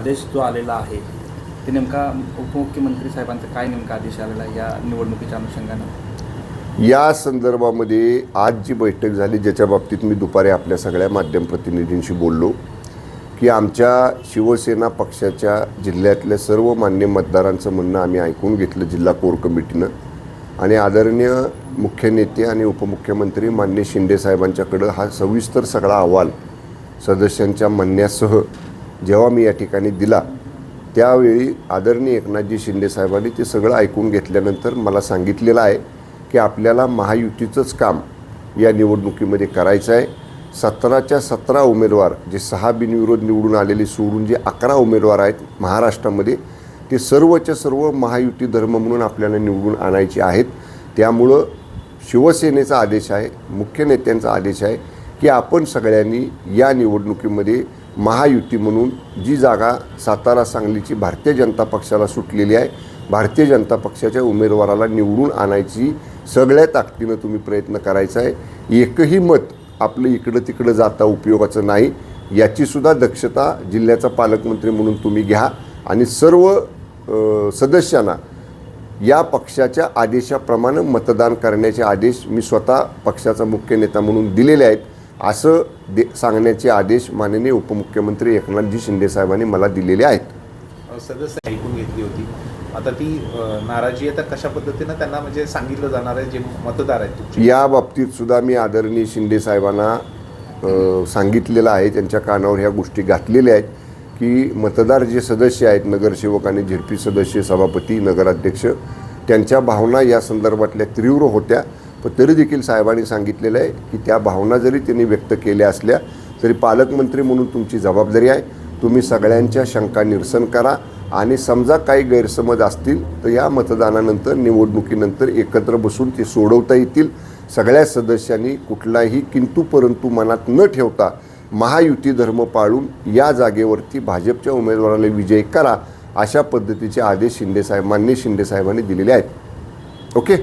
आदेश जो आलेला आहे ते नेमका उपमुख्यमंत्री साहेबांचा काय नेमका आदेश आलेला आहे या निवडणुकीच्या अनुषंगानं? या संदर्भामध्ये आज जी बैठक झाली, ज्याच्या बाबतीत मी दुपारी आपल्या सगळ्या माध्यम प्रतिनिधींशी बोललो की आमच्या शिवसेना पक्षाच्या जिल्ह्यातल्या सर्व मान्य मतदारांचं म्हणणं आम्ही ऐकून घेतलं जिल्हा कोर कमिटीनं, आणि आदरणीय मुख्य नेते आणि उपमुख्यमंत्री माननीय शिंदे साहेबांच्याकडं हा सविस्तर सगळा अहवाल सदस्यांच्या म्हणण्यासह जेव्हा मी या ठिकाणी दिला, त्यावेळी आदरणीय एकनाथजी शिंदे साहेबांनी ते सगळं ऐकून घेतल्यानंतर मला सांगितलेलं आहे की आपल्याला महायुतीचंच काम या निवडणुकीमध्ये करायचं आहे. 17च्या 17 उमेदवार, जे 6 बिनविरोध निवडून आलेले सोडून जे 11 उमेदवार आहेत महाराष्ट्रामध्ये, ते सर्वच्या सर्व महायुती धर्म म्हणून आपल्याला निवडून आणायचे आहेत. त्यामुळं शिवसेनेचा आदेश आहे, मुख्य नेत्यांचा आदेश आहे की आपण सगळ्यांनी या निवडणुकीमध्ये महायुती म्हणून जी जागा सातारा सांगलीची भारतीय जनता पक्षाला सुटलेली आहे, भारतीय जनता पक्षाच्या उमेदवाराला निवडून आणायची सगळ्या ताकदीनं तुम्ही प्रयत्न करायचा आहे. एकही मत आपलं इकडं तिकडं जाता उपयोगाचं नाही, याचीसुद्धा दक्षता जिल्ह्याचा पालकमंत्री म्हणून तुम्ही घ्या आणि सर्व सदस्यांना या पक्षाच्या आदेशाप्रमाणे मतदान करण्याचे आदेश मी स्वतः पक्षाचा मुख्य नेता म्हणून दिलेले आहेत, असं सांगण्याचे आदेश माननीय उपमुख्यमंत्री एकनाथजी शिंदे साहेबांनी मला दिलेले आहेत. सदस्य ऐकून घेतली होती, आता ती नाराजी आहे तर कशा पद्धतीनं त्यांना म्हणजे सांगितलं जाणार आहे जे मतदार आहेत तुमचे? या बाबतीत सुद्धा मी आदरणीय शिंदे साहेबांना सांगितलेलं आहे, त्यांच्या कानावर ह्या गोष्टी घातलेल्या आहेत की मतदार जे सदस्य आहेत, नगरसेवक आणि झेडपी सदस्य, सभापती, नगराध्यक्ष, त्यांच्या भावना या संदर्भातल्या तीव्र होत्या, पण तरी देखील साहेबांनी सांगितलेलं आहे की त्या भावना जरी त्यांनी व्यक्त केल्या असल्या तरी पालकमंत्री म्हणून तुमची जबाबदारी आहे, तुम्ही सगळ्यांच्या शंका निरसन करा आणि समजा काही गैरसमज असतील तर या मतदानानंतर, निवडणुकीनंतर एकत्र बसून ते सोडवता येतील. सगळ्या सदस्यांनी कुठलाही किंतु परंतु मनात न ठेवता महायुती धर्म पाळून या जागेवरती भाजपच्या उमेदवाराला विजयी करा, अशा पद्धतीचे आदेश माननीय शिंदे साहेबांनी दिलेले आहेत. ओके.